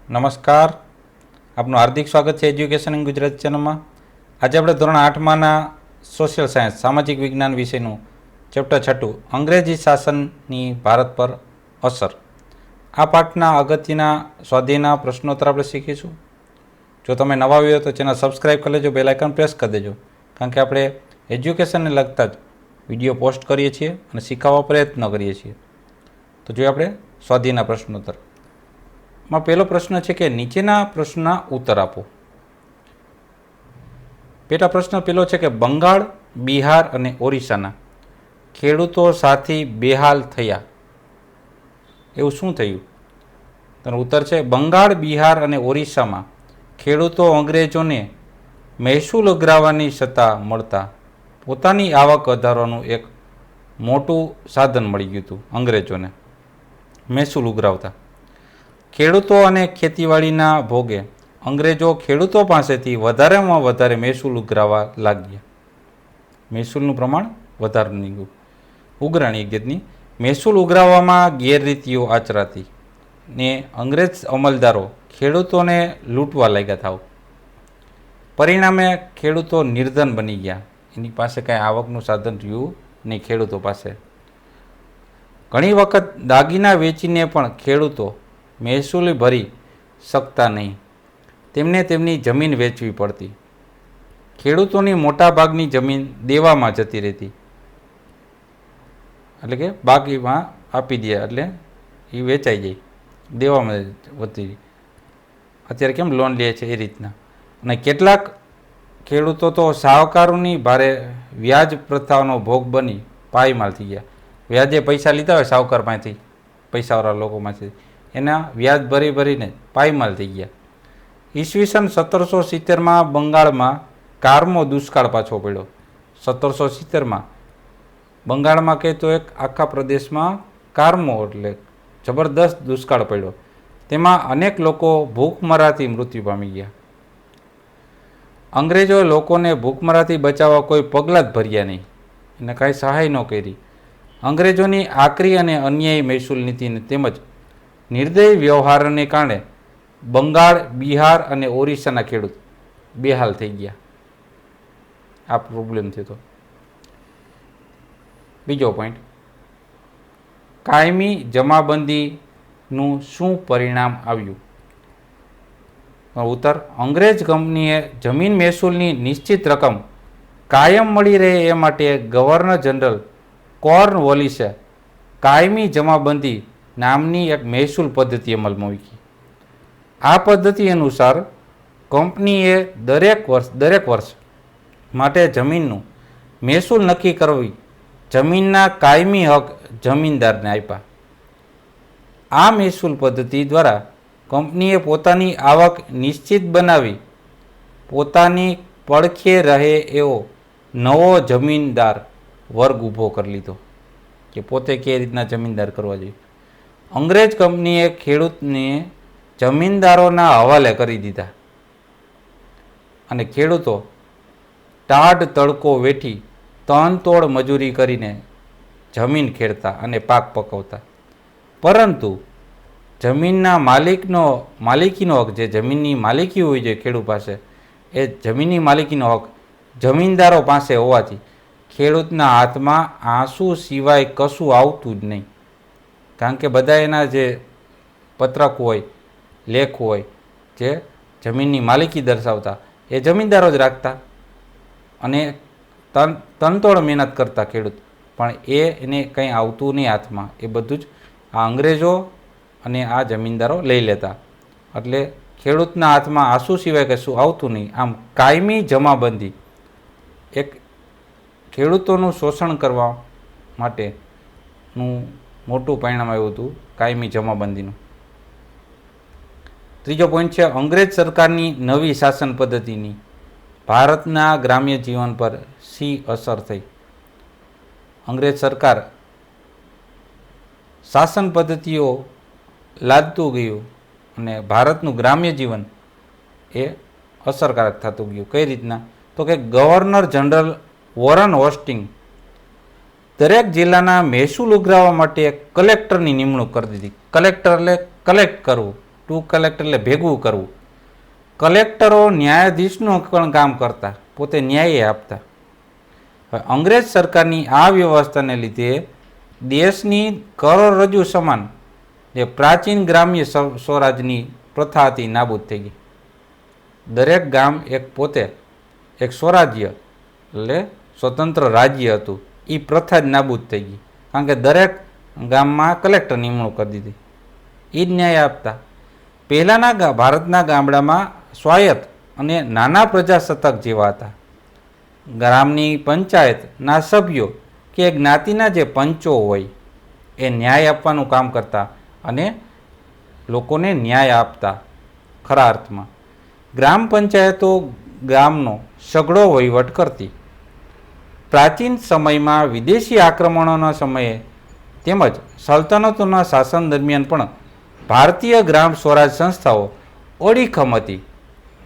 નમસ્કાર, આપનું હાર્દિક સ્વાગત છે એજ્યુકેશન ઇન ગુજરાતી ચેનલમાં. આજે આપણે ધોરણ 8માંના સોશિયલ સાયન્સ સામાજિક વિજ્ઞાન વિષયનું ચેપ્ટર 6 અંગ્રેજી શાસનની ભારત પર અસર. આ પાઠના અગત્યના સ્વાધ્યાયના પ્રશ્નોત્તર આપણે શીખીશું. જો તમે નવા આવ્યો તો ચેનલ સબસ્ક્રાઈબ કરી લેજો, બેલ આઇકન પ્રેસ કરી દેજો, કારણ કે આપણે એજ્યુકેશનને લગતા જ વિડીયો પોસ્ટ કરીએ છીએ અને શીખવવા પ્રયત્ન કરીએ છીએ. તો જોઈએ આપણે સ્વાધ્યાયના પ્રશ્નોત્તર. માં પહેલો પ્રશ્ન છે કે નીચેના પ્રશ્નના ઉત્તર આપો. પેટા પ્રશ્ન પહેલો છે કે બંગાળ, બિહાર અને ઓરિસ્સાના ખેડૂતો સાથી બેહાલ થયા. એવું શું થયું? તેનો ઉત્તર છે બંગાળ, બિહાર અને ઓરિસ્સામાં ખેડૂતો અંગ્રેજોને મહેસૂલ ઉઘરાવવાની સત્તા મળતા પોતાની આવક વધારવાનું એક મોટું સાધન મળી ગયું હતું. અંગ્રેજોને મહેસૂલ ઉઘરાવતા ખેડૂતો અને ખેતીવાડીના ભોગે અંગ્રેજો ખેડૂતો પાસેથી વધારેમાં વધારે મહેસૂલ ઉઘરાવવા લાગ્યા. મહેસૂલનું પ્રમાણ વધારવાની ગયું, ઉઘરાણી એક જાતની. મહેસૂલ ઉઘરાવવામાં ગેરરીતિઓ આચરાતી ને અંગ્રેજ અમલદારો ખેડૂતોને લૂંટવા લાગ્યા થાવ. પરિણામે ખેડૂતો નિર્ધન બની ગયા. એની પાસે કાંઈ આવકનું સાધન રહ્યું નહીં ખેડૂતો પાસે. ઘણી વખત દાગીના વેચીને પણ ખેડૂતો મહેસૂલ ભરી શકતા નહીં. તેમને તેમની જમીન વેચવી પડતી. ખેડૂતોની મોટાભાગની જમીન દેવામાં જતી રહેતી, એટલે કે બાકીમાં આપી દે એટલે એ વેચાઈ જાય, દેવામાં વધતી. અત્યારે કેમ લોન લે છે એ રીતના. અને કેટલાક ખેડૂતો તો શાહુકારોની ભારે વ્યાજ પ્રથાનો ભોગ બની પાયમાલ થઈ ગયા. વ્યાજે પૈસા લીધા હોય શાહુકાર પાસેથી, પૈસાવાળા લોકોમાંથી, એના વ્યાજ ભરી ભરીને પાયમાલ થઈ ગયા. ઈસવીસન 1770માં બંગાળમાં કારમો દુષ્કાળ પાછો પડ્યો. 1770માં બંગાળમાં કહે તો એક આખા પ્રદેશમાં કારમો એટલે જબરદસ્ત દુષ્કાળ પડ્યો. તેમાં અનેક લોકો ભૂખમરાથી મૃત્યુ પામી ગયા. અંગ્રેજોએ લોકોને ભૂખમરાથી બચાવવા કોઈ પગલાં જ ભર્યા નહીં અને કાંઈ સહાય ન કરી. અંગ્રેજોની આકરી અને અન્યાયી મહેસૂલ નીતિને તેમજ નિર્દય વ્યવહારને કારણે બંગાળ, બિહાર અને ઓરિસ્સાના ખેડૂત બેહાલ થઈ ગયા. આ પ્રોબ્લેમ થયો. બીજો પોઈન્ટ, કાયમી જમાબંધીનું શું પરિણામ આવ્યું? ઉત્તર, અંગ્રેજ કંપનીએ જમીન મહેસૂલની નિશ્ચિત રકમ કાયમ મળી રહે એ માટે ગવર્નર જનરલ કોર્નવોલિસે કાયમી જમાબંધી નામની એક મહેસૂલ પદ્ધતિ અમલમાં મૂકી. આ પદ્ધતિ અનુસાર કંપનીએ દરેક વર્ષ માટે જમીનનું મહેસૂલ નક્કી કરવી જમીનના કાયમી હક જમીનદારને આપ્યા. આ મહેસૂલ પદ્ધતિ દ્વારા કંપનીએ પોતાની આવક નિશ્ચિત બનાવી પોતાની પડખે રહે એવો નવો જમીનદાર વર્ગ ઊભો કરી લીધો કે પોતે કઈ રીતના જમીનદાર કરવા જોઈએ. અંગ્રેજ કંપનીએ ખેડૂતને જમીનદારોના હવાલે કરી દીધા અને ખેડૂતો ટાઢ તડકો વેઠી તનતોડ મજૂરી કરીને જમીન ખેડતા અને પાક પકવતા. પરંતુ જમીનના માલિકીનો હક, જે જમીનની માલિકી હોય છે ખેડૂત પાસે, એ જમીનની માલિકીનો હક જમીનદારો પાસે હોવાથી ખેડૂતના હાથમાં આંસુ સિવાય કશું આવતું જ નહીં. કારણ કે બધા એના જે પત્રક હોય, લેખ હોય, જે જમીનની માલિકી દર્શાવતા એ જમીનદારો જ રાખતા અને તનતોડ મહેનત કરતા ખેડૂત, પણ એને કંઈ આવતું નહીં હાથમાં. એ બધું જ આ અંગ્રેજો અને આ જમીનદારો લઈ લેતા. એટલે ખેડૂતના હાથમાં આંસુ સિવાય કશું આવતું નહીં. આમ કાયમી જમાબંધી એક ખેડૂતોનું શોષણ કરવા માટેનું મોટું પરિણામ આવ્યું હતું, કાયમી જમાબંધીનું. ત્રીજો પોઈન્ટ છે અંગ્રેજ સરકારની નવી શાસન પદ્ધતિની ભારતના ગ્રામ્ય જીવન પર શી અસર થઈ? અંગ્રેજ સરકાર શાસન પદ્ધતિઓ લાદતું ગયું અને ભારતનું ગ્રામ્ય જીવન એ અસરકારક થતું ગયું. કઈ રીતના? તો કે ગવર્નર જનરલ વોરન હોસ્ટિંગ દરેક જિલ્લાના મહેસૂલ ઉઘરાવવા માટે કલેક્ટરની નિમણૂક કરી દીધી. કલેક્ટર એટલે કલેક્ટ કરવું, ટુ કલેક્ટ એટલે ભેગું કરવું. કલેક્ટરો ન્યાયાધીશનું પણ કામ કરતા, પોતે ન્યાય આપતા. હવે અંગ્રેજ સરકારની આ વ્યવસ્થાને લીધે દેશની કરોડરજ્જુ સમાન જે પ્રાચીન ગ્રામ્ય સ્વરાજની પ્રથા હતી નાબૂદ થઈ ગઈ. દરેક ગામ એક પોતે એક સ્વરાજ્ય એટલે સ્વતંત્ર રાજ્ય હતું. એ પ્રથા જ નાબૂદ થઈ ગઈ, કારણ કે દરેક ગામમાં કલેક્ટર નિમણૂક કરી દીધી. એ જ ન્યાય આપતા. પહેલાંના ભારતના ગામડામાં સ્વાયત્ત અને નાના પ્રજાસત્તાક જેવા હતા. ગ્રામની પંચાયતના સભ્યો કે જ્ઞાતિના જે પંચો હોય એ ન્યાય આપવાનું કામ કરતા અને લોકોને ન્યાય આપતા. ખરા અર્થમાં ગ્રામ પંચાયતો ગામનો સઘળો વહીવટ કરતી. પ્રાચીન સમયમાં વિદેશી આક્રમણોના સમયે તેમજ સલ્તનતોના શાસન દરમિયાન પણ ભારતીય ગ્રામ સ્વરાજ સંસ્થાઓ ઓળીખમ હતી,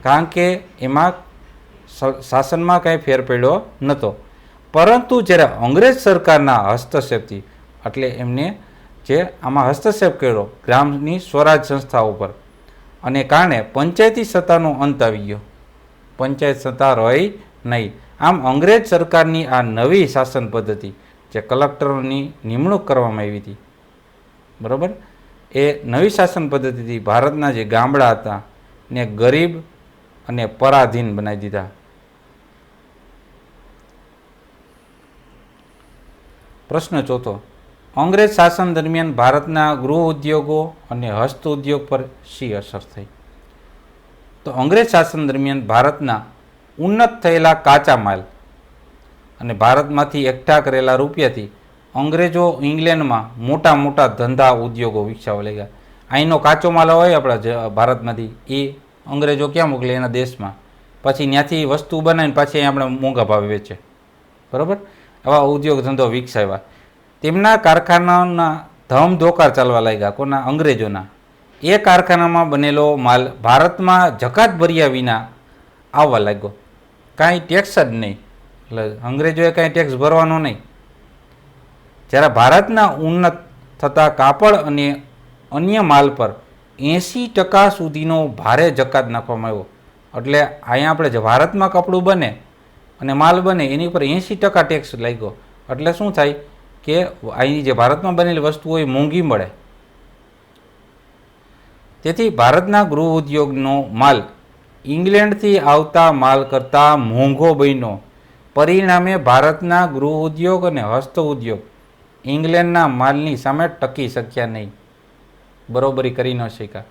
કારણ કે એમાં શાસનમાં કાંઈ ફેર પડ્યો નહોતો. પરંતુ જ્યારે અંગ્રેજ સરકારના હસ્તક્ષેપથી એટલે એમને જે આમાં હસ્તક્ષેપ કર્યો ગ્રામની સ્વરાજ સંસ્થાઓ પર, અને કારણે પંચાયતી સત્તાનો અંત આવી ગયો. પંચાયત સત્તા રહી નહીં. આમ અંગ્રેજ સરકારની આ નવી શાસન પદ્ધતિ જે કલેક્ટરોની નિમણૂક કરવામાં આવી હતી, બરાબર, એ નવી શાસન પદ્ધતિથી ભારતના જે ગામડા હતા ને ગરીબ અને પરાધીન બનાવી દીધા. પ્રશ્ન ચોથો. અંગ્રેજ શાસન દરમિયાન ભારતના ગૃહ ઉદ્યોગો અને હસ્ત ઉદ્યોગ પર શી અસર થઈ? તો અંગ્રેજ શાસન દરમિયાન ભારતના ઉન્નત થયેલા કાચા માલ અને ભારતમાંથી એકઠા કરેલા રૂપિયાથી અંગ્રેજો ઇંગ્લેન્ડમાં મોટા મોટા ધંધા ઉદ્યોગો વિકસાવવા લાગ્યા. અહીંનો કાચો માલ હોય આપણા ભારતમાંથી, એ અંગ્રેજો ક્યાં મોકલે? એના દેશમાં. પછી ત્યાંથી વસ્તુ બનાવીને પાછી અહીં આપણે મોંઘા ભાવે વેચે, બરાબર. આવા ઉદ્યોગ ધંધો વિકસાવ્યા. તેમના કારખાનાના ધમધોકાર ચાલવા લાગ્યા. કોના? અંગ્રેજોના. એ કારખાનામાં બનેલો માલ ભારતમાં જકાત ભર્યા વિના આવવા લાગ્યો. કાંઈ ટેક્સ જ નહીં, એટલે અંગ્રેજોએ કાંઈ ટેક્સ ભરવાનો નહીં. જ્યારે ભારતના ઉન્નત થતા કાપડ અને અન્ય માલ પર 80% સુધીનો ભારે જકાત નાખવામાં આવ્યો. એટલે અહીંયા આપણે જે ભારતમાં કપડું બને અને માલ બને એની ઉપર 80% ટેક્સ લાગ્યો. એટલે શું થાય કે અહીં જે ભારતમાં બનેલી વસ્તુ હોય મોંઘી મળે. તેથી ભારતના ગૃહ ઉદ્યોગનો માલ ઇંગ્લેન્ડથી આવતા માલ કરતાં મોંઘો બન્યો. પરિણામે ભારતના ગૃહ ઉદ્યોગ અને હસ્ત ઉદ્યોગ ઇંગ્લેન્ડના માલની સામે ટકી શક્યા નહીં, બરોબરી કરી ન શક્યા.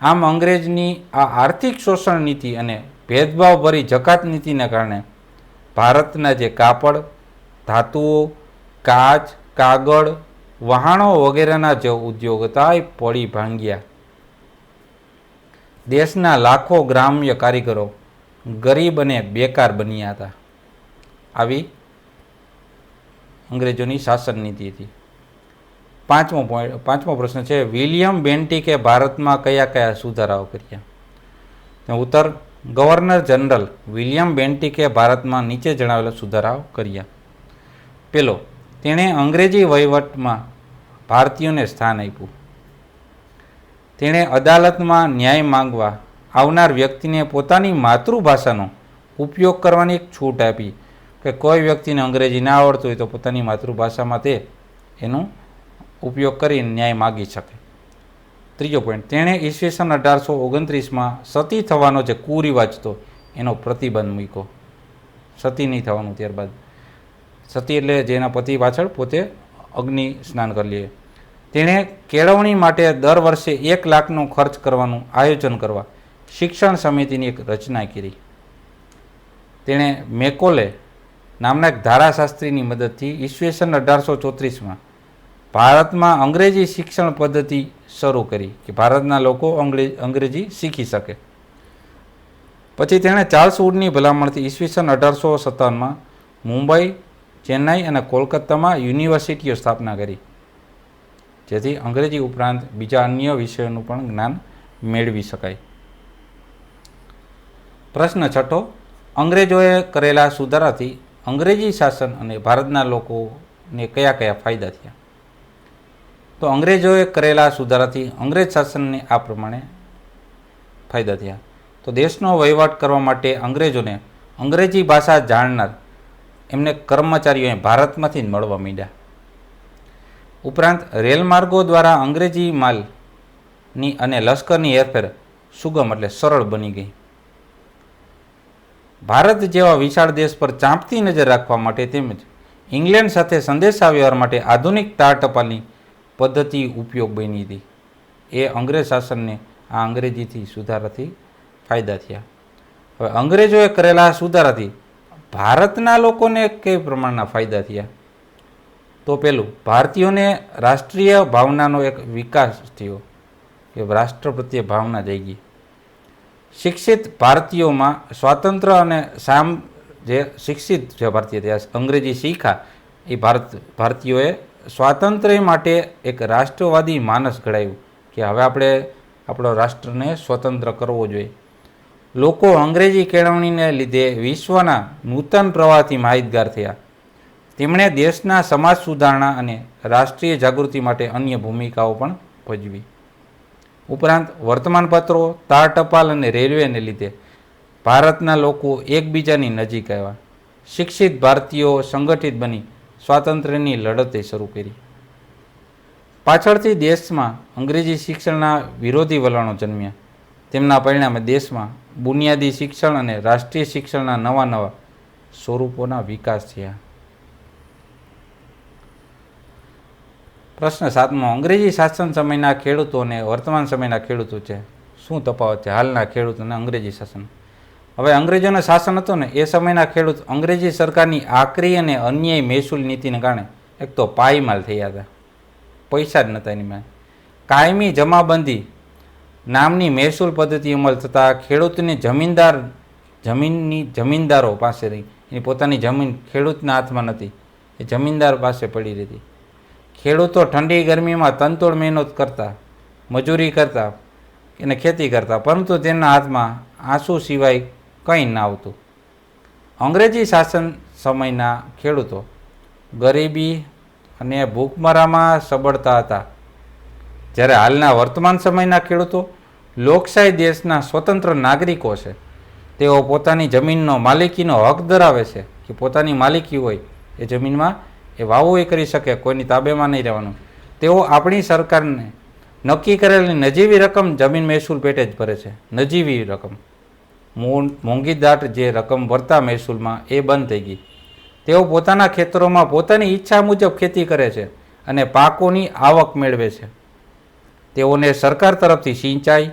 આમ અંગ્રેજની આ આર્થિક શોષણ નીતિ અને ભેદભાવભરી જકાત નીતિના કારણે ભારતના જે કાપડ, ધાતુઓ, કાચ, કાગળ, વહાણો વગેરેના જે ઉદ્યોગ હતા એ પડી ભાંગ્યા. દેશના લાખો ગ્રામ્ય કારીગરો ગરીબ અને બેકાર બન્યા હતા. આવી અંગ્રેજોની શાસન નીતિ હતી. પાંચમો પ્રશ્ન છે, વિલિયમ બેન્ટિકે ભારતમાં કયા કયા સુધારાઓ કર્યા? ઉત્તર, ગવર્નર જનરલ વિલિયમ બેન્ટિકે ભારતમાં નીચે જણાવેલા સુધારાઓ કર્યા. પહેલો, તેણે અંગ્રેજી વહીવટમાં ભારતીયોને સ્થાન આપ્યું. તેણે અદાલતમાં ન્યાય માંગવા આવનાર વ્યક્તિને પોતાની માતૃભાષાનો ઉપયોગ કરવાની એક છૂટ આપી, કે કોઈ વ્યક્તિને અંગ્રેજી ના આવડતું હોય તો પોતાની માતૃભાષામાં તે એનો ઉપયોગ કરીને ન્યાય માગી શકે. ત્રીજો પોઈન્ટ, તેણે ઈસવીસન 1829માં સતી થવાનો જે કુરિવાજ હતો એનો પ્રતિબંધ મૂક્યો. સતી નહીં થવાનું. ત્યારબાદ સતી એટલે જેના પતિ પાછળ પોતે અગ્નિ સ્નાન કરી લે. તેણે કેળવણી માટે દર વર્ષે 1 લાખનો ખર્ચ કરવાનું આયોજન કરવા શિક્ષણ સમિતિની એક રચના કરી. તેણે મેકોલે નામના એક ધારાશાસ્ત્રીની મદદથી ઈસવીસન 1834માં ભારતમાં અંગ્રેજી શિક્ષણ પદ્ધતિ શરૂ કરી, કે ભારતના લોકો અંગ્રેજી શીખી શકે. પછી તેણે ચાર્લ્સ વુડની ભલામણથી ઈસવીસન 1857માં મુંબઈ, ચેન્નાઈ અને કોલકાતામાં યુનિવર્સિટીઓ સ્થાપના કરી, જેથી અંગ્રેજી ઉપરાંત બીજા અન્ય વિષયોનું પણ જ્ઞાન મેળવી શકાય. પ્રશ્ન છઠ્ઠો, અંગ્રેજોએ કરેલા સુધારાથી અંગ્રેજી શાસન અને ભારતના લોકોને કયા કયા ફાયદા થયા? તો અંગ્રેજોએ કરેલા સુધારાથી અંગ્રેજ શાસનને આ પ્રમાણે ફાયદા થયા. તો દેશનો વહીવટ કરવા માટે અંગ્રેજોને અંગ્રેજી ભાષા જાણનાર એમને કર્મચારીઓ ભારતમાંથી જ મળવા માંડ્યા. ઉપરાંત રેલમાર્ગો દ્વારા અંગ્રેજી માલની અને લશ્કરની હેરફેર સુગમ એટલે સરળ બની ગઈ. ભારત જેવા વિશાળ દેશ પર ચાંપતી નજર રાખવા માટે તેમજ ઇંગ્લેન્ડ સાથે સંદેશાવ્યવહાર માટે આધુનિક તાર ટપાલની પદ્ધતિ ઉપયોગ બની હતી. એ અંગ્રેજ શાસનને આ અંગ્રેજીથી સુધારાથી ફાયદા થયા. હવે અંગ્રેજોએ કરેલા સુધારાથી ભારતના લોકોને કઈ પ્રમાણના ફાયદા થયા? તો પેલું, ભારતીયોને રાષ્ટ્રીય ભાવનાનો એક વિકાસ થયો કે રાષ્ટ્ર પ્રત્યે ભાવના જાગી. શિક્ષિત ભારતીયોમાં સ્વાતંત્ર્ય અને જે શિક્ષિત જે ભારતીય થયા, અંગ્રેજી શીખ્યા, એ ભારતીયોએ સ્વાતંત્ર્ય માટે એક રાષ્ટ્રવાદી માનસ ઘડાયું કે હવે આપણે આપણો રાષ્ટ્રને સ્વતંત્ર કરવો જોઈએ. લોકો અંગ્રેજી કેળવણીને લીધે વિશ્વના નૂતન પ્રવાહથી માહિતગાર થયા. તેમણે દેશના સમાજ સુધારણા અને રાષ્ટ્રીય જાગૃતિ માટે અન્ય ભૂમિકાઓ પણ ભજવી. ઉપરાંત વર્તમાનપત્રો, તાર ટપાલ અને રેલવેને લીધે ભારતના લોકો એકબીજાની નજીક આવ્યા. શિક્ષિત ભારતીયો સંગઠિત બની સ્વાતંત્ર્યની લડતે શરૂ કરી. પાછળથી દેશમાં અંગ્રેજી શિક્ષણના વિરોધી વલણો જન્મ્યા. તેમના પરિણામે દેશમાં બુનિયાદી શિક્ષણ અને રાષ્ટ્રીય શિક્ષણના નવા નવા સ્વરૂપોના વિકાસ થયા. પ્રશ્ન 7મો, અંગ્રેજી શાસન સમયના ખેડૂતો અને વર્તમાન સમયના ખેડૂતો છે શું તફાવત છે? હાલના ખેડૂત અને અંગ્રેજી શાસન. હવે અંગ્રેજોનું શાસન હતું ને, એ સમયના ખેડૂત અંગ્રેજી સરકારની આકરી અને અન્યાયી મહેસૂલ નીતિને કારણે એક તો પાયમાલ થયા હતા, પૈસા જ નહોતા એની માં. કાયમી જમાબંધી નામની મહેસૂલ પદ્ધતિ અમલ થતાં ખેડૂતને જમીનદારો પાસે રહી. એની પોતાની જમીન ખેડૂતના હાથમાં નથી, એ જમીનદાર પાસે પડી રહેતી. ખેડૂતો ઠંડી ગરમીમાં તનતોડ મહેનત કરતા, મજૂરી કરતા અને ખેતી કરતા, પરંતુ તેમના હાથમાં આંસુ સિવાય કંઈ ના આવતું. અંગ્રેજી શાસન સમયના ખેડૂતો ગરીબી અને ભૂખમરામાં સબળતા હતા, જ્યારે હાલના વર્તમાન સમયના ખેડૂતો લોકશાહી દેશના સ્વતંત્ર નાગરિકો છે. તેઓ પોતાની જમીનનો માલિકીનો હક ધરાવે છે કે પોતાની માલિકી હોય એ જમીનમાં એ વાવવું કરી શકે, કોઈની તાબેમાં નહીં રહેવાનું. તેઓ આપણી સરકારને નક્કી કરેલી નજીવી રકમ જમીન મહેસૂલ પેટે જ ભરે છે. નજીવી રકમ, મોંઘી દાટ જે રકમ ભરતા મહેસૂલમાં એ બંધ થઈ ગઈ. તેઓ પોતાના ખેતરોમાં પોતાની ઈચ્છા મુજબ ખેતી કરે છે અને પાકોની આવક મેળવે છે. તેઓને સરકાર તરફથી સિંચાઈ,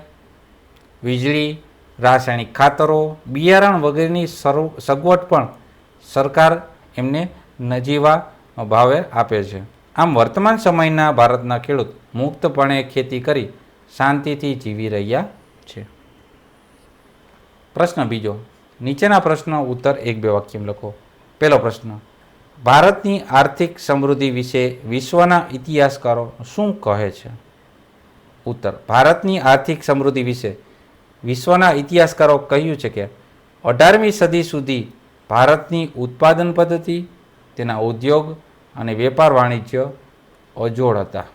વીજળી, રાસાયણિક ખાતરો, બિયારણ વગેરેની સગવડ પણ સરકાર એમને નજીવા ભાવે આપે છે. આમ વર્તમાન સમયના ભારતના ખેડૂત મુક્તપણે ખેતી કરી શાંતિથી જીવી રહ્યા છે. પ્રશ્ન 2, નીચેના પ્રશ્નો ઉત્તર 1-2 વાક્યમાં લખો. પહેલો પ્રશ્ન, ભારતની આર્થિક સમૃદ્ધિ વિશે વિશ્વના ઇતિહાસકારો શું કહે છે? ઉત્તર, ભારતની આર્થિક સમૃદ્ધિ વિશે વિશ્વના ઇતિહાસકારો કહ્યું છે કે 18મી સદી સુધી ભારતની ઉત્પાદન પદ્ધતિ, તેના ઉદ્યોગ અને વેપાર વાણિજ્ય અજોડ હતા.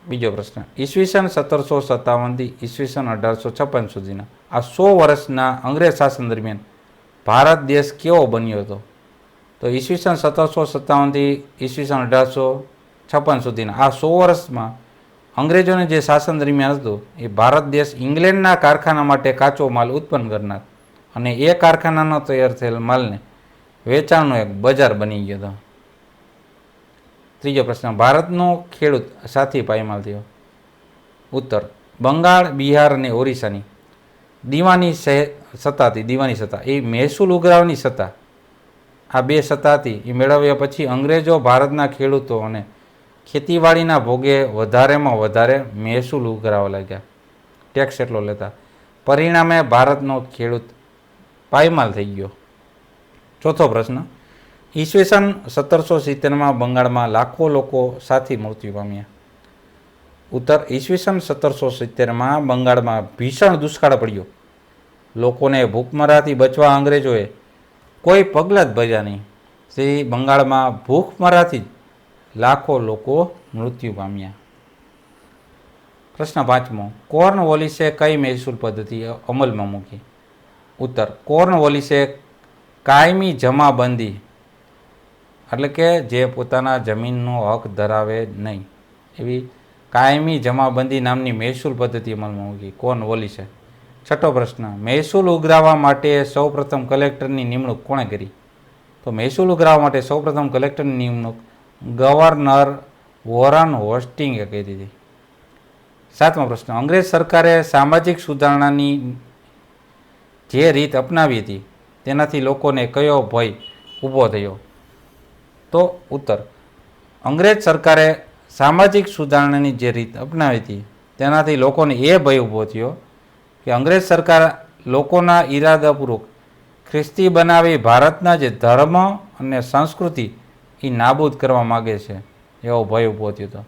બીજો પ્રશ્ન, ઈસવીસન 1757થી ઈસવીસન 1856 સુધીના આ 100 વર્ષના અંગ્રેજ શાસન દરમિયાન ભારત દેશ કેવો બન્યો હતો? તો ઈસવીસન 1757થી ઈસવીસન 1856 સુધીના આ 100 વર્ષમાં અંગ્રેજોને જે શાસન દરમિયાન હતું એ ભારત દેશ ઇંગ્લેન્ડના કારખાના માટે કાચો માલ ઉત્પન્ન કરનાર અને એ કારખાનાનો તૈયાર થયેલ માલને વેચાણનો એક બજાર બની ગયો હતો. ત્રીજો પ્રશ્ન, ભારતનો ખેડૂત સાથી પાયમાલ થયો. ઉત્તર, બંગાળ, બિહાર અને ઓરિસ્સાની દીવાની સત્તા હતી. દીવાની સત્તા એ મહેસૂલ ઉઘરાવની સત્તા, આ બે સત્તા હતી એ મેળવ્યા પછી અંગ્રેજો ભારતના ખેડૂતો અને ખેતીવાડીના ભોગે વધારેમાં વધારે મહેસૂલ ઉઘરાવવા લાગ્યા, ટેક્સ એટલો લેતા. પરિણામે ભારતનો ખેડૂત પાયમાલ થઈ ગયો. ચોથો પ્રશ્ન, ઈસવીસન 1770માં બંગાળમાં લાખો લોકો સાથી મૃત્યુ પામ્યા. ઉત્તર, ઈસવીસન 1770માં બંગાળમાં ભીષણ દુષ્કાળ પડ્યો. લોકોને ભૂખમરાથી બચવા અંગ્રેજોએ કોઈ પગલાં જ ભર્યા નહીં. તે બંગાળમાં ભૂખમરાથી લાખો લોકો મૃત્યુ પામ્યા. પ્રશ્ન 5મો, કોર્નવોલિસે કઈ મહેસૂલ પદ્ધતિ અમલમાં મૂકી? ઉત્તર, કોર્નવોલિસે કાયમી જમાબંધી, એટલે કે જે પોતાના જમીનનો હક ધરાવે નહીં એવી કાયમી જમાબંધી નામની મહેસૂલ પદ્ધતિ અમલમાં મૂકી કોર્નવોલિસે. 6થો પ્રશ્ન, મહેસૂલ ઉઘરાવવા માટે સૌપ્રથમ કલેક્ટરની નિમણૂક કોણે કરી? તો મહેસૂલ ઉઘરાવવા માટે સૌપ્રથમ કલેક્ટરની નિમણૂક ગવર્નર વોરન હોસ્ટિંગે કરી હતી. 7મો પ્રશ્ન, અંગ્રેજ સરકારે સામાજિક સુધારણાની જે રીત અપનાવી હતી તેનાથી લોકોને કયો ભય ઊભો થયો? તો ઉત્તર, અંગ્રેજ સરકારે સામાજિક સુધારણાની જે રીત અપનાવી હતી તેનાથી લોકોને એ ભય ઊભો થયો કે અંગ્રેજ સરકાર લોકોના ઈરાદાપૂર્વક ખ્રિસ્તી બનાવી ભારતના જે ધર્મ અને સંસ્કૃતિ એ નાબૂદ કરવા માગે છે એવો ભય ઊભો થયો હતો.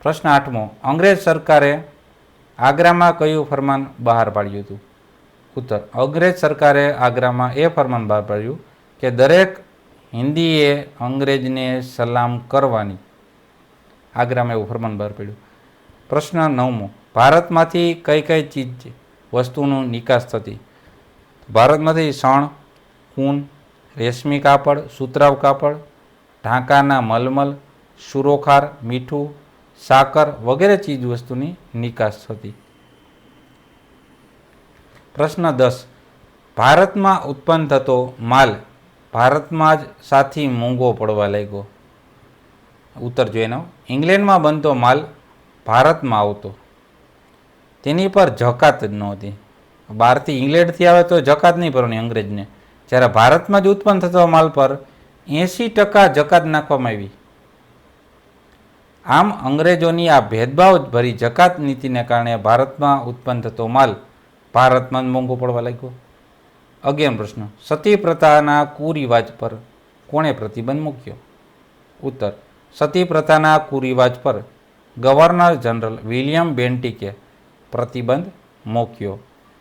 પ્રશ્ન 8મો, અંગ્રેજ સરકારે આગ્રામાં કયું ફરમાન બહાર પાડ્યું હતું? ઉત્તર, અંગ્રેજ સરકારે આગ્રામાં એ ફરમાન બહાર પાડ્યું કે દરેક હિન્દીએ અંગ્રેજને સલામ કરવાની. આગ્રામાં એવું ફરમાન બહાર પાડ્યું. પ્રશ્ન 9મો, ભારતમાંથી કઈ કઈ ચીજ વસ્તુનું નિકાસ થતી? ભારતમાંથી શણ, ઊન, રેશમી કાપડ, સુતરાઉ કાપડ, ઢાંકાના મલમલ, સુરોખાર, મીઠું, સાકર વગેરે ચીજ વસ્તુની નિકાસ થતી. પ્રશ્ન 10, ભારતમાં ઉત્પન્ન થતો માલ ભારતમાં જ સાથી મોંઘો પડવા લાગ્યો. ઉત્તર જોઈને, ઇંગ્લેન્ડમાં બનતો માલ ભારતમાં આવતો, તેની પર જકાત જ નહોતી. બહારથી ઇંગ્લેન્ડથી આવે તો જકાત નહીં ભરવાની અંગ્રેજને, જ્યારે ભારતમાં જ ઉત્પન્ન થતો માલ પર 80% જકાત નાખવામાં આવી. આમ અંગ્રેજોની આ ભેદભાવ ભરી જકાત નીતિને કારણે ભારતમાં ઉત્પન્ન થતો માલ ભારતમાં જ મોંઘો પડવા લાગ્યો. 11મો પ્રશ્ન, સતી પ્રથાના કુરિવાજ પર કોણે પ્રતિબંધ મૂક્યો? ઉત્તર, સતી પ્રથાના કુરિવાજ પર ગવર્નર જનરલ વિલિયમ બેન્ટિકે પ્રતિબંધ મૂક્યો.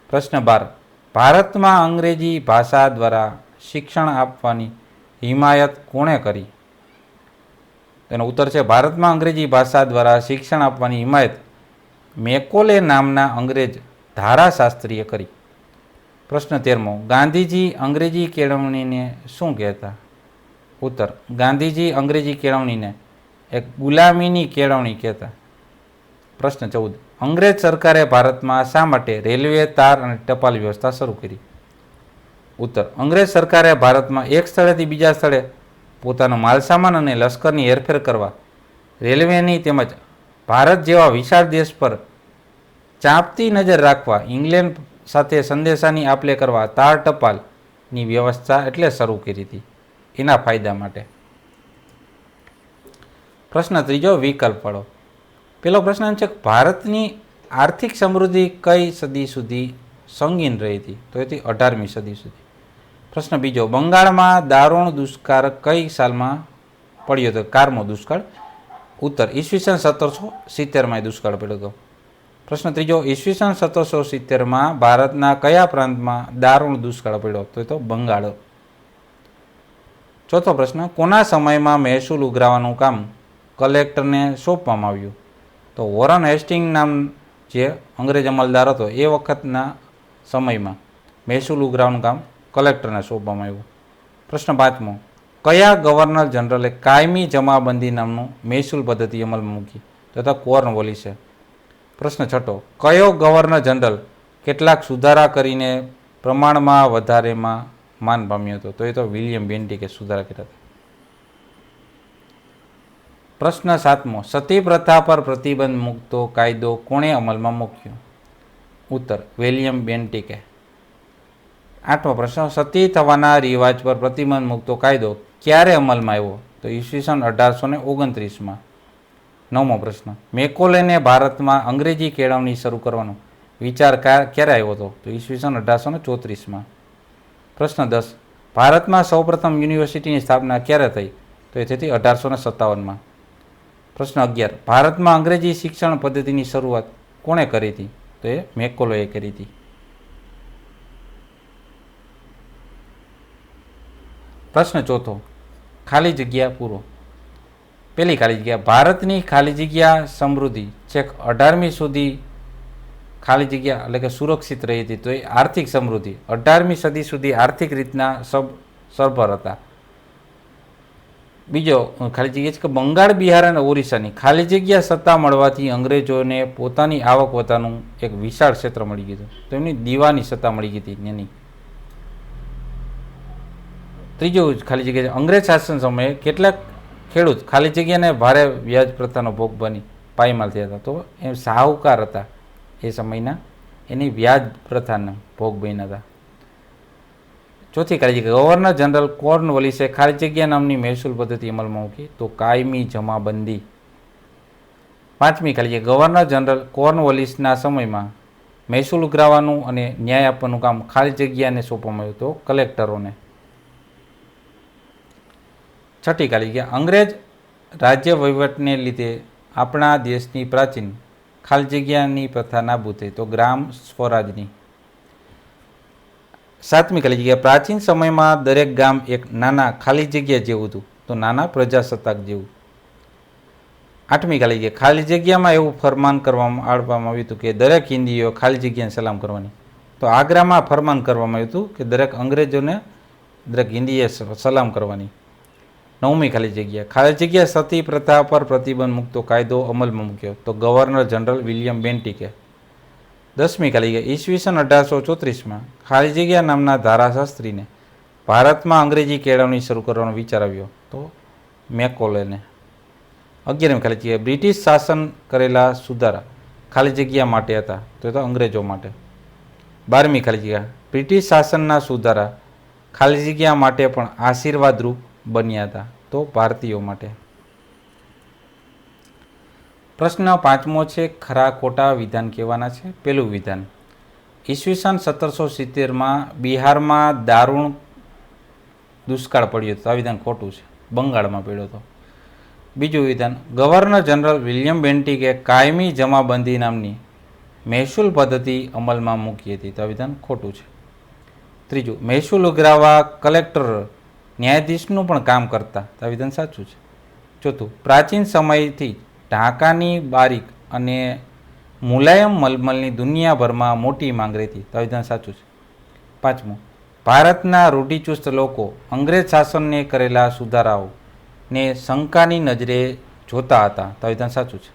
પ્રશ્ન 12, ભારતમાં અંગ્રેજી ભાષા દ્વારા શિક્ષણ આપવાની હિમાયત કોણે કરી? તેનો ઉત્તર છે, ભારતમાં અંગ્રેજી ભાષા દ્વારા શિક્ષણ આપવાની હિમાયત મેકોલે નામના અંગ્રેજ ધારાશાસ્ત્રીએ કરી. પ્રશ્ન 13મો, ગાંધીજી અંગ્રેજી કેળવણીને શું કહેતા? ઉત્તર, ગાંધીજી અંગ્રેજી કેળવણીને એક ગુલામીની કેળવણી કહેતા. પ્રશ્ન 14, અંગ્રેજ સરકારે ભારતમાં શા માટે રેલવે, તાર અને ટપાલ વ્યવસ્થા શરૂ કરી? ઉત્તર, અંગ્રેજ સરકારે ભારતમાં એક સ્થળેથી બીજા સ્થળે પોતાનો માલસામાન અને લશ્કરની હેરફેર કરવા રેલવેની તેમજ ભારત જેવા વિશાળ દેશ પર ચાંપતી નજર રાખવા, ઇંગ્લેન્ડ સાથે સંદેશાની આપલે કરવા તાર ટપાલની વ્યવસ્થા એટલે શરૂ કરી હતી એના ફાયદા માટે. પ્રશ્ન 3, વિકલ્પ પાડો. પેલો પ્રશ્ન છે, ભારતની આર્થિક સમૃદ્ધિ કઈ સદી સુધી સંગીન રહી હતી? તો એથી 18મી સદી સુધી. પ્રશ્ન 2, બંગાળમાં દારૂણ દુષ્કાળ કઈ સાલમાં પડ્યો હતો? 11મો દુષ્કાળ. ઉત્તર, ઈસવીસન 1770માં દુષ્કાળ પડ્યો હતો. પ્રશ્ન 3, ઈસવીસન 1770માં ભારતના કયા પ્રાંતમાં દારૂણ દુષ્કાળ પડ્યો? તો એ તો બંગાળ. ચોથો પ્રશ્ન, કોના સમયમાં મહેસૂલ ઉઘરાવવાનું કામ કલેક્ટરને સોંપવામાં આવ્યું? તો વોરન હેસ્ટિંગ નામ જે અંગ્રેજ અમલદાર હતો એ વખતના સમયમાં મહેસૂલ ઉઘરાવવાનું કામ કલેક્ટરને સોંપવામાં આવ્યું. પ્રશ્ન 5મો, કયા ગવર્નર જનરલે કાયમી જમાબંધી નામનું મહેસૂલ પદ્ધતિ અમલમાં મૂકી? તથા કોર્નવોલિસે. પ્રશ્ન 6, કયો ગવર્નર જનરલ કેટલાક સુધારા કરીને પ્રમાણમાં વધારેમાં માન પામ્યો હતો? તો એ તો વિલિયમ બેન્ટિકે સુધારા કર્યા હતા. પ્રશ્ન 7મો, સતી પ્રથા પર પ્રતિબંધ મૂકતો કાયદો કોણે અમલમાં મૂક્યો? ઉત્તર, વિલિયમ બેન્ટિકે. 8મો પ્રશ્ન, સતી થવાના રિવાજ પર પ્રતિબંધ મૂકતો કાયદો ક્યારે અમલમાં આવ્યો? તો ઈસવીસન 1829માં. 9મો પ્રશ્ન, મેકોલેને ભારતમાં અંગ્રેજી કેળવણી શરૂ કરવાનો વિચાર ક્યારે આવ્યો હતો? તો ઈસવીસન 1834માં. પ્રશ્ન 10, ભારતમાં સૌપ્રથમ યુનિવર્સિટીની સ્થાપના ક્યારે થઈ? તો એ થતી 1857માં. પ્રશ્ન 11, ભારતમાં અંગ્રેજી શિક્ષણ પદ્ધતિની શરૂઆત કોણે કરી હતી? તો એ મેકોલેએ કરી હતી. પ્રશ્ન 4, ખાલી જગ્યા પૂરો. પહેલી ખાલી જગ્યા, ભારતની ખાલી જગ્યા સમૃદ્ધિ છેક 18મી સુધી ખાલી જગ્યા એટલે કે સુરક્ષિત રહી હતી, તો એ આર્થિક સમૃદ્ધિ 18મી સદી સુધી આર્થિક રીતના સરભર હતા. બીજો ખાલી જગ્યા છે કે બંગાળ, બિહાર અને ઓરિસ્સાની ખાલી જગ્યા સત્તા મળવાથી અંગ્રેજોને પોતાની આવક વધવાનું એક વિશાળ ક્ષેત્ર મળી ગયું હતું, તો એમની દીવાની સત્તા મળી ગઈ હતી એની. ત્રીજું ખાલી જગ્યા છે અંગ્રેજ શાસન સમયે કેટલાક ખેડૂત ખાલી જગ્યાને ભારે વ્યાજ પ્રથાનો ભોગ બની પાયમાલ થયા હતા, તો એ શાહુકાર હતા એ સમયના, એની વ્યાજ પ્રથાનો ભોગ બન્યા હતા. ચોથી ખાલી જગ્યા ગવર્નર જનરલ કોર્નવોલિસે ખાલી જગ્યા નામની મહેસૂલ પદ્ધતિ અમલમાં મૂકી, તો કાયમી જમાબંધી. પાંચમી ખાલી જગ્યા ગવર્નર જનરલ કોર્નવોલિસના સમયમાં મહેસૂલ ઉઘરાવવાનું અને ન્યાય આપવાનું કામ ખાલી જગ્યાને સોંપવામાં આવ્યું, તો કલેક્ટરોને. છઠ્ઠી ખાલી જગ્યા અંગ્રેજ રાજ્ય વહીવટને લીધે આપણા દેશની પ્રાચીન ખાલી જગ્યાની પ્રથા નાબૂદ થઈ, તો ગ્રામ સ્વરાજની. સાતમી ખાલી જગ્યા પ્રાચીન સમયમાં દરેક ગામ એક નાના ખાલી જગ્યા જેવું હતું, તો નાના પ્રજાસત્તાક જેવું. આઠમી ખાલી જગ્યા ખાલી જગ્યામાં એવું ફરમાન કરવામાં આવ્યું હતું કે દરેક હિન્દીઓ ખાલી જગ્યાને સલામ કરવાની, તો આગ્રામાં ફરમાન કરવામાં આવ્યું હતું કે દરેક અંગ્રેજોને દરેક હિન્દીએ સલામ કરવાની. નવમી ખાલી જગ્યા સતી પ્રથા પર પ્રતિબંધ મૂકતો કાયદો અમલમાં મૂક્યો, તો ગવર્નર જનરલ વિલિયમ બેન્ટિકે. 10મી ખાલી જગ્યા ઈસવીસન 1834માં ખાલી જગ્યા નામના ધારાશાસ્ત્રીને ભારતમાં અંગ્રેજી કેળવણી શરૂ કરવાનો વિચાર આવ્યો, તો મેકોલેને. 11મી ખાલી જગ્યા બ્રિટિશ શાસન કરેલા સુધારા ખાલી જગ્યા માટે હતા, તો એ તો અંગ્રેજો માટે. 12મી ખાલી જગ્યા બ્રિટિશ શાસનના સુધારા ખાલી જગ્યા માટે પણ આશીર્વાદરૂપ બન્યા હતા, તો ભારતીયો માટે. પ્રશ્ન 5મો છે ખરા ખોટા વિધાન કહેવાના છે. પહેલું વિધાન, ઈસવીસન 1770માં બિહારમાં દારૂણ દુષ્કાળ પડ્યો હતો, આ વિધાન ખોટું છે, બંગાળમાં પડ્યો હતો. બીજું વિધાન, ગવર્નર જનરલ વિલિયમ બેન્ટિકે કાયમી જમાબંધી નામની મહેસૂલ પદ્ધતિ અમલમાં મૂકી હતી, તો આ વિધાન ખોટું છે. ત્રીજું, મહેસૂલ ઉઘરાવવા કલેક્ટર ન્યાયાધીશનું પણ કામ કરતા, તો આ વિધાન સાચું છે. ચોથું, પ્રાચીન સમયથી ઢાકાની બારીક અને મુલાયમ મલમલની દુનિયાભરમાં મોટી માંગ રહેતી, તો આ વિધાન સાચું છે. પાંચમું, ભારતના રૂઢિચુસ્ત લોકો અંગ્રેજ શાસનને કરેલા સુધારાઓને શંકાની નજરે જોતા હતા, તો આ વિધાન સાચું છે.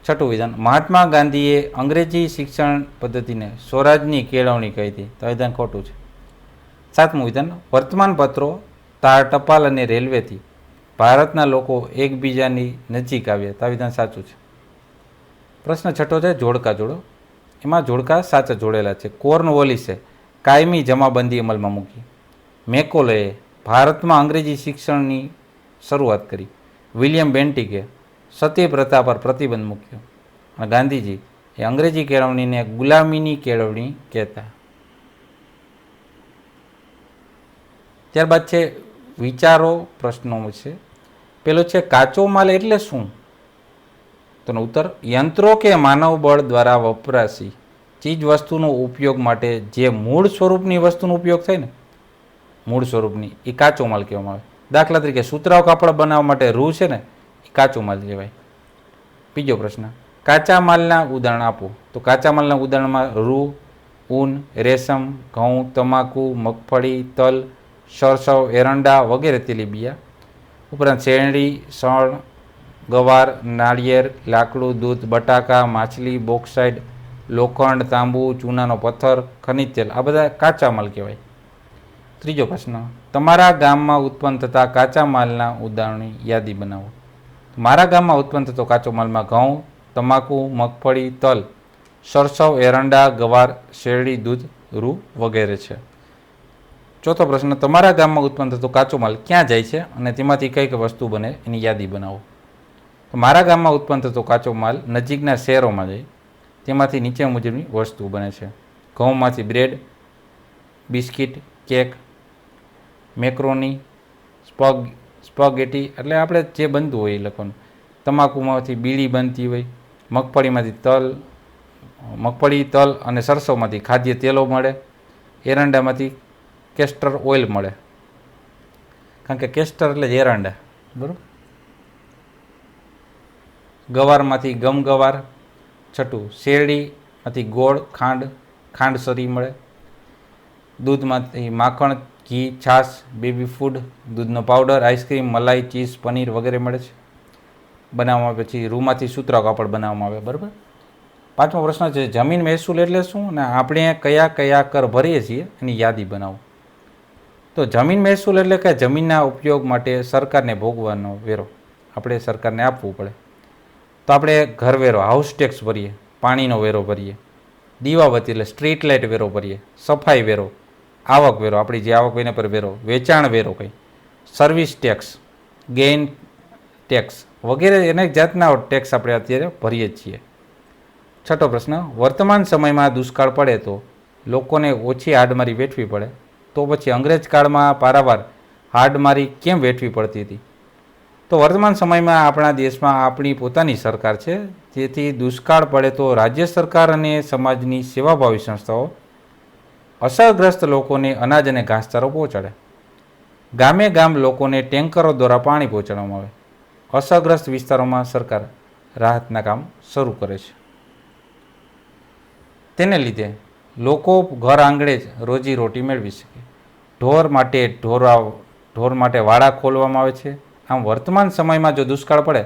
છઠ્ઠું વિધાન, મહાત્મા ગાંધીએ અંગ્રેજી શિક્ષણ પદ્ધતિને સ્વરાજની કેળવણી કહી હતી, તો આ વિધાન ખોટું છે. સાતમું વિધાન, વર્તમાનપત્રો, તાર, ટપાલ અને રેલવેથી ભારતના લોકો એકબીજાની નજીક આવ્યા, તો આ વિધાન સાચું છે. પ્રશ્ન છઠ્ઠો છે જોડકા જોડો, એમાં જોડકા સાચા જોડેલા છે. કોર્નવોલિસે કાયમી જમાબંધી અમલમાં મૂકી, મેકોલેએ ભારતમાં અંગ્રેજી શિક્ષણની શરૂઆત કરી, વિલિયમ બેન્ટિકે સતી પ્રથા પર પ્રતિબંધ મૂક્યો, અને ગાંધીજી એ અંગ્રેજી કેળવણીને ગુલામીની કેળવણી કહેતા. ત્યારબાદ છે વિચારો પ્રશ્નો છે. પેલો છે કાચો માલ એટલે શું? તો ઉત્તર, યંત્રો કે માનવ બળ દ્વારા વપરાશી ચીજ વસ્તુનો ઉપયોગ માટે જે મૂળ સ્વરૂપની વસ્તુનો ઉપયોગ થાય ને, મૂળ સ્વરૂપની, એ કાચો માલ કહેવામાં આવે. દાખલા તરીકે સુતરાઉ કાપડ બનાવવા માટે રૂ છે ને, એ કાચો માલ કહેવાય. બીજો પ્રશ્ન, કાચા માલના ઉદાહરણ આપો. તો કાચા માલના ઉદાહરણમાં રૂ, ઊન, રેશમ, ઘઉં, તમાકુ, મગફળી, તલ, સરસવ, એરંડા વગેરે તેલીબિયા, ઉપરાંત શેરડી, શણ, ગવાર, નાળિયેર, લાકડું, દૂધ, બટાકા, માછલી, બોક્સાઇડ, લોખંડ, તાંબુ, ચૂનાનો પથ્થર, ખનિજ તેલ, આ બધા કાચા માલ કહેવાય. ત્રીજો પ્રશ્ન, તમારા ગામમાં ઉત્પન્ન થતા કાચા માલના ઉદાહરણની યાદી બનાવો. મારા ગામમાં ઉત્પન્ન થતો કાચો માલમાં ઘઉં, તમાકુ, મગફળી, તલ, સરસવ, એરંડા, ગવાર, શેરડી, દૂધ, રૂ વગેરે છે. ચોથો પ્રશ્ન, તમારા ગામમાં ઉત્પન્ન થતો કાચો માલ ક્યાં જાય છે અને તેમાંથી કઈ કઈ વસ્તુ બને એની યાદી બનાવો. તો મારા ગામમાં ઉત્પન્ન થતો કાચો માલ નજીકના શહેરોમાં જાય, તેમાંથી નીચે મુજબની વસ્તુ બને છે. ઘઉંમાંથી bread, biscuit, cake, macaroni, spaghetti, એટલે આપણે જે બનતું હોય એ લખવાનું. તમાકુમાંથી બીડી બનતી હોય, મગફળી, તલ અને સરસવમાંથી ખાદ્ય તેલો મળે, એરંડામાંથી કેસ્ટર ઓઇલ મળે, કારણ કે કેસ્ટર એટલે જ એરંડા, બરાબર. ગવારમાંથી ગમગવાર. છઠ્ઠું, શેરડીમાંથી ગોળ, ખાંડ સરી મળે. દૂધમાંથી માખણ, ઘી, છાશ, બેબી ફૂડ, દૂધનો પાવડર, આઈસ્ક્રીમ, મલાઈ, ચીઝ, પનીર વગેરે મળે છે બનાવવામાં આવે. પછી રૂમાંથી સૂતરા કાપડ બનાવવામાં આવે. બરાબર. પાંચમો પ્રશ્ન છે, જમીન મહેસૂલ એટલે શું અને આપણે કયા કયા કર ભરીએ છીએ એની યાદી બનાવો. તો જમીન મહેસૂલ એટલે કે જમીનના ઉપયોગ માટે સરકારને ભોગવવાનો વેરો આપણે સરકારને આપવું પડે. તો આપણે ઘરવેરો, હાઉસ ટેક્સ ભરીએ, પાણીનો વેરો ભરીએ, દીવાબત્તી એટલે સ્ટ્રીટ લાઇટ વેરો ભરીએ, સફાઈ વેરો, આવક વેરો આપણી જે આવક એના પર વેરો, વેચાણ વેરો કંઈ, સર્વિસ ટેક્સ, ગેઇન ટેક્સ વગેરે અનેક જાતના ટેક્સ આપણે અત્યારે ભરીએ જ છીએ. છઠ્ઠો પ્રશ્ન, વર્તમાન સમયમાં દુષ્કાળ પડે તો લોકોને ઓછી હાડમારી વેઠવી પડે, તો પછી અંગ્રેજ કાળમાં પારાવાર હાડમારી કેમ વેઠવી પડતી હતી? તો વર્તમાન સમયમાં આપણા દેશમાં આપણી પોતાની સરકાર છે, જેથી દુષ્કાળ પડે તો રાજ્ય સરકાર અને સમાજની સેવાભાવી સંસ્થાઓ અસરગ્રસ્ત લોકોને અનાજ અને ઘાસચારો પહોંચાડે. ગામે ગામ લોકોને ટેન્કરો દ્વારા પાણી પહોંચાડવામાં આવે. અસરગ્રસ્ત વિસ્તારોમાં સરકાર રાહતના કામ શરૂ કરે છે. તેને લીધે લોકો ઘર આંગણે જ રોજીરોટી મેળવી શકે. ઢોર માટે વાડા ખોલવામાં આવે છે. આમ વર્તમાન સમયમાં જો દુષ્કાળ પડે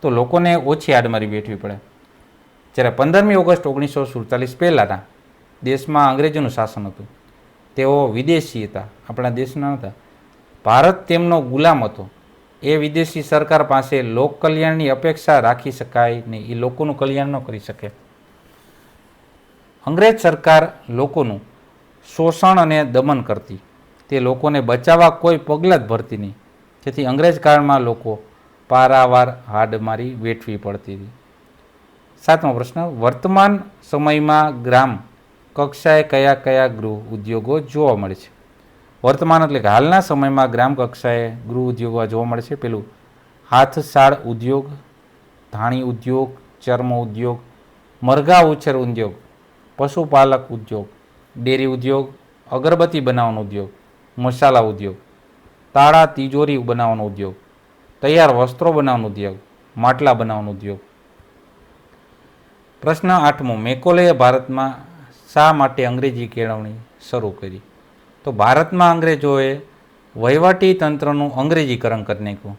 તો લોકોને ઓછી હાડમારી વેઠવી પડે. જ્યારે 15મી ઓગસ્ટ 1947 પહેલાંના દેશમાં અંગ્રેજોનું શાસન હતું. તેઓ વિદેશી હતા, આપણા દેશના નહોતા. ભારત તેમનો ગુલામ હતો. એ વિદેશી સરકાર પાસે લોક કલ્યાણની અપેક્ષા રાખી શકાય નહીં. એ લોકોનું કલ્યાણ ન કરી શકે. અંગ્રેજ સરકાર લોકોનું શોષણ અને દમન કરતી. તે લોકોને બચાવવા કોઈ પગલાં જ ભરતી નહીં. જેથી અંગ્રેજ કાળમાં લોકો પારાવાર હાડમારી વેઠવી પડતી હતી. સાતમો પ્રશ્ન, વર્તમાન સમયમાં ગ્રામ કક્ષાએ કયા કયા ગૃહ ઉદ્યોગો જોવા મળે છે? વર્તમાન એટલે કે હાલના સમયમાં ગ્રામ કક્ષાએ ગૃહ ઉદ્યોગો જોવા મળે છે. પેલું હાથશાળ ઉદ્યોગ, ધાણી ઉદ્યોગ, ચર્મ ઉદ્યોગ, મરઘા ઉછેર ઉદ્યોગ, પશુપાલક ઉદ્યોગ, ડેરી ઉદ્યોગ, અગરબત્તી બનાવવાનો ઉદ્યોગ, મસાલા ઉદ્યોગ, તાળા તિજોરી બનાવવાનો ઉદ્યોગ, તૈયાર વસ્ત્રો બનાવવાનો ઉદ્યોગ, માટલા બનાવવાનો ઉદ્યોગ. પ્રશ્ન 8મો, મેકોલેએ ભારતમાં શા માટે અંગ્રેજી કેળવણી શરૂ કરી? તો ભારતમાં અંગ્રેજોએ વહીવટી તંત્રનું અંગ્રેજીકરણ કરી નાખ્યું.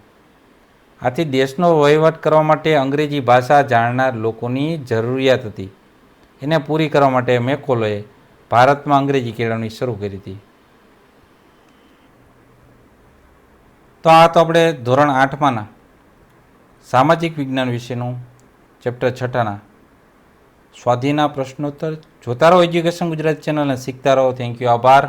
આથી દેશનો વહીવટ કરવા માટે અંગ્રેજી ભાષા જાણનાર લોકોની જરૂરિયાત હતી. એને પૂરી કરવા માટે મેકોલેએ ભારતમાં અંગ્રેજી કેળવણી શરૂ કરી હતી. તો આ તો આપણે ધોરણ 8માના સામાજિક વિજ્ઞાન વિશેનું ચેપ્ટર 6ના સ્વાધ્યાયના પ્રશ્નોત્તર. જોતા રહો એજ્યુકેશન ગુજરાત ચેનલને, શીખતા રહો. થેન્ક યુ, આભાર.